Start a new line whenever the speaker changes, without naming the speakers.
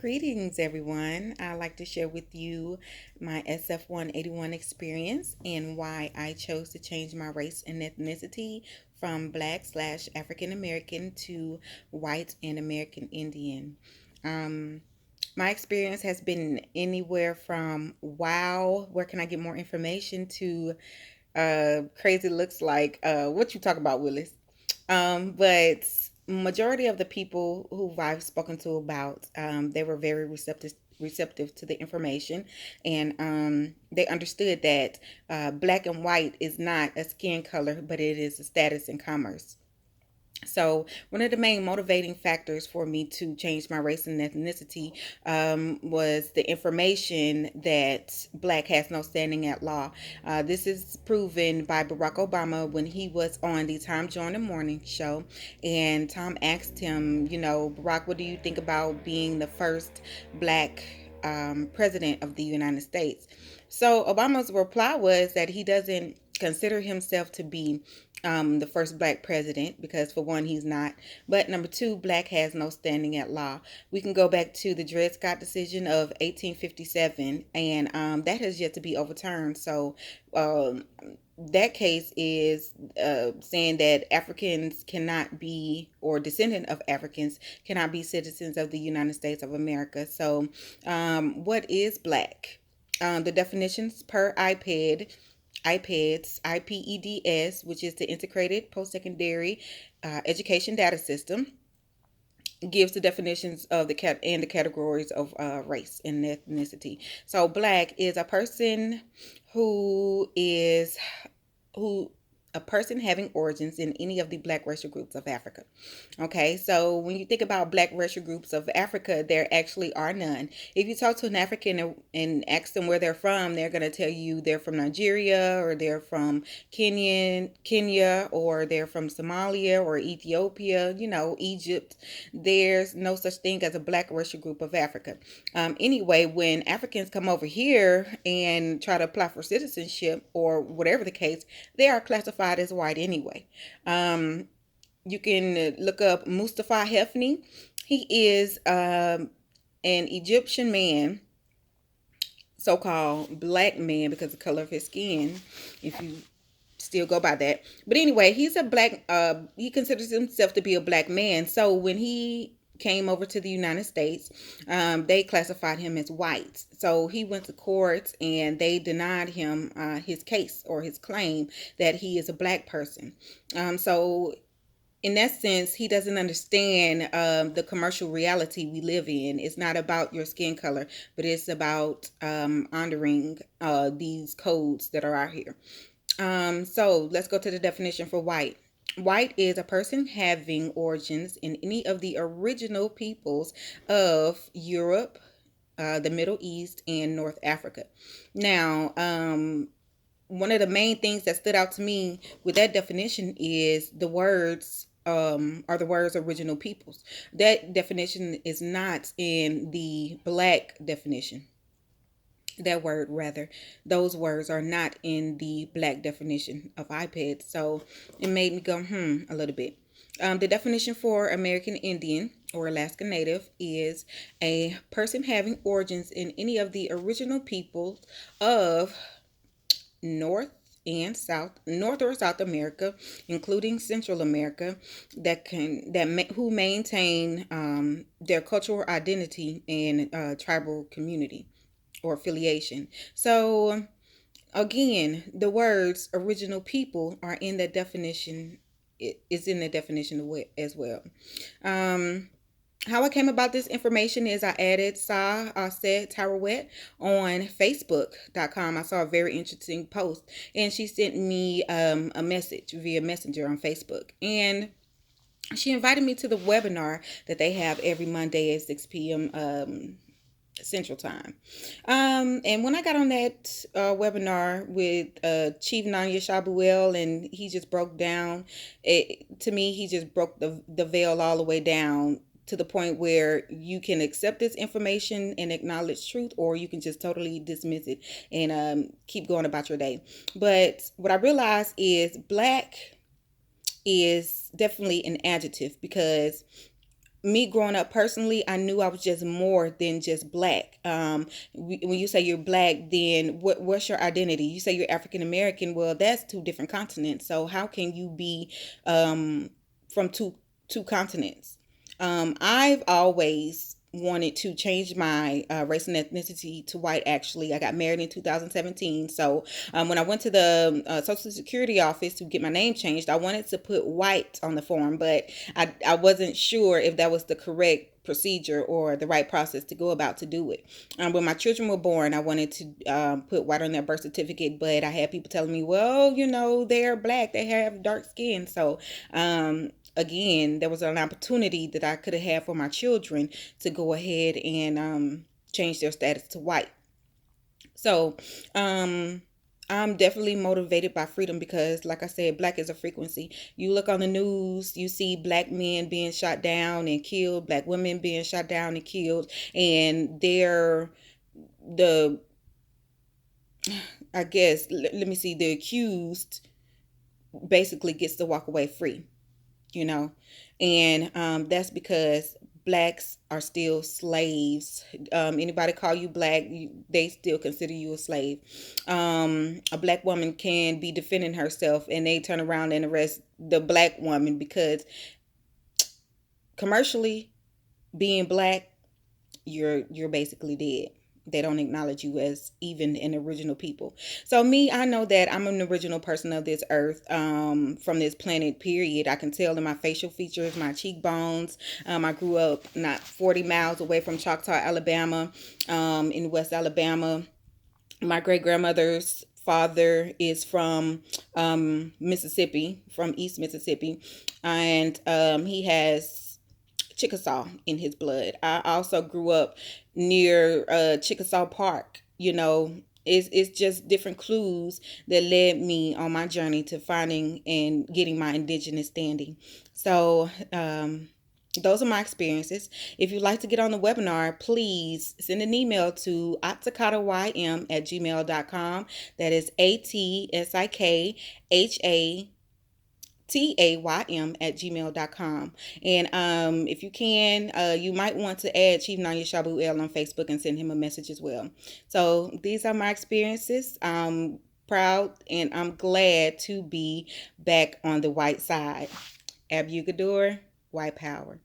Greetings, everyone. I'd like to share with you my SF-181 experience and why I chose to change my race and ethnicity from Black/African American to white and American Indian. Um, my experience has been anywhere from wow, where can I get more information, to crazy looks like what you talk about, Willis. But majority of the people who I've spoken to about, they were very receptive to the information, and they understood that black and white is not a skin color, but it is a status in commerce. So, one of the main motivating factors for me to change my race and ethnicity was the information that black has no standing at law. This is proven by Barack Obama when he was on the Tom Joyner Morning Show, and Tom asked him, Barack, what do you think about being the first black president of the United States? So, Obama's reply was that he doesn't consider himself to be the first black president, because for one, he's not. But number two, black has no standing at law. We can go back to the Dred Scott decision of 1857, and that has yet to be overturned. So that case is saying that Africans cannot be, or descendant of Africans cannot be citizens of the United States of America. So what is black? The definitions per IPEDS, which is the Integrated Postsecondary Education Data System, gives the definitions of the categories of race and ethnicity. So, black is a person who is who a person having origins in any of the black racial groups of Africa. Okay, so when you think about black racial groups of Africa, there actually are none. If you talk to an African and ask them where they're from, they're going to tell you they're from Nigeria, or they're from Kenya, or they're from Somalia or Ethiopia, Egypt. There's no such thing as a black racial group of Africa. Anyway, when Africans come over here and try to apply for citizenship or whatever the case, they are classified as white anyway. You can look up Mustafa Hefni. He is an Egyptian man, so-called black man because of the color of his skin, if you still go by that. But anyway, he's a black, he considers himself to be a black man. So when he came over to the United States, they classified him as white. So he went to court and they denied him his case or his claim that he is a black person. So in that sense, he doesn't understand the commercial reality we live in. It's not about your skin color, but it's about honoring these codes that are out here. So let's go to the definition for white. White is a person having origins in any of the original peoples of Europe, the Middle East, and North Africa. Now, one of the main things that stood out to me with that definition is the words are the words original peoples. That definition is not in the black definition. That word, rather, those words are not in the black definition of IPED. So it made me go, a little bit. The definition for American Indian or Alaska Native is a person having origins in any of the original peoples of North North or South America, including Central America, who maintain their cultural identity and tribal community or affiliation. So again, the words original people are in the definition. It is in the definition as well. How I came about this information is I added said Tarawet on Facebook.com. I saw a very interesting post, and she sent me a message via Messenger on Facebook. And she invited me to the webinar that they have every Monday at 6 p.m. Central Time. And when I got on that webinar with Chief Nanya Shabuel, and he just broke down, to me, he just broke the veil all the way down to the point where you can accept this information and acknowledge truth, or you can just totally dismiss it and keep going about your day. But what I realized is black is definitely an adjective, because me growing up personally, I knew I was just more than just black. When you say you're black, then what's your identity? You say you're African American. Well, that's two different continents. So how can you be from two continents? I've always wanted to change my race and ethnicity to white. Actually, I got married in 2017. So when I went to the Social Security office to get my name changed, I wanted to put white on the form, but I wasn't sure if that was the correct procedure or the right process to go about to do it. When my children were born, I wanted to put white on their birth certificate, but I had people telling me, well, they're black, they have dark skin. So again, there was an opportunity that I could have had for my children to go ahead and change their status to white. So, I'm definitely motivated by freedom because, like I said, black is a frequency. You look on the news, you see black men being shot down and killed, black women being shot down and killed, and they're the, I guess, let me see, the accused basically gets to walk away free, you know, and that's because blacks are still slaves. Anybody call you black, they still consider you a slave. A black woman can be defending herself and they turn around and arrest the black woman because commercially, being black, you're basically dead. They don't acknowledge you as even an original people. So me, I know that I'm an original person of this earth, from this planet, period. I can tell in my facial features, my cheekbones. I grew up not 40 miles away from Choctaw, Alabama, in West Alabama. My great grandmother's father is from Mississippi, from East Mississippi, and he has Chickasaw in his blood. I also grew up near Chickasaw Park. It's just different clues that led me on my journey to finding and getting my indigenous standing. So, those are my experiences. If you'd like to get on the webinar, please send an email to atsikaym@gmail.com. That is ATSIKHATAYM@gmail.com. And if you can, you might want to add Chief Nanya Shabu El on Facebook and send him a message as well. So these are my experiences. I'm proud and I'm glad to be back on the white side. Abyud Gadur, white power.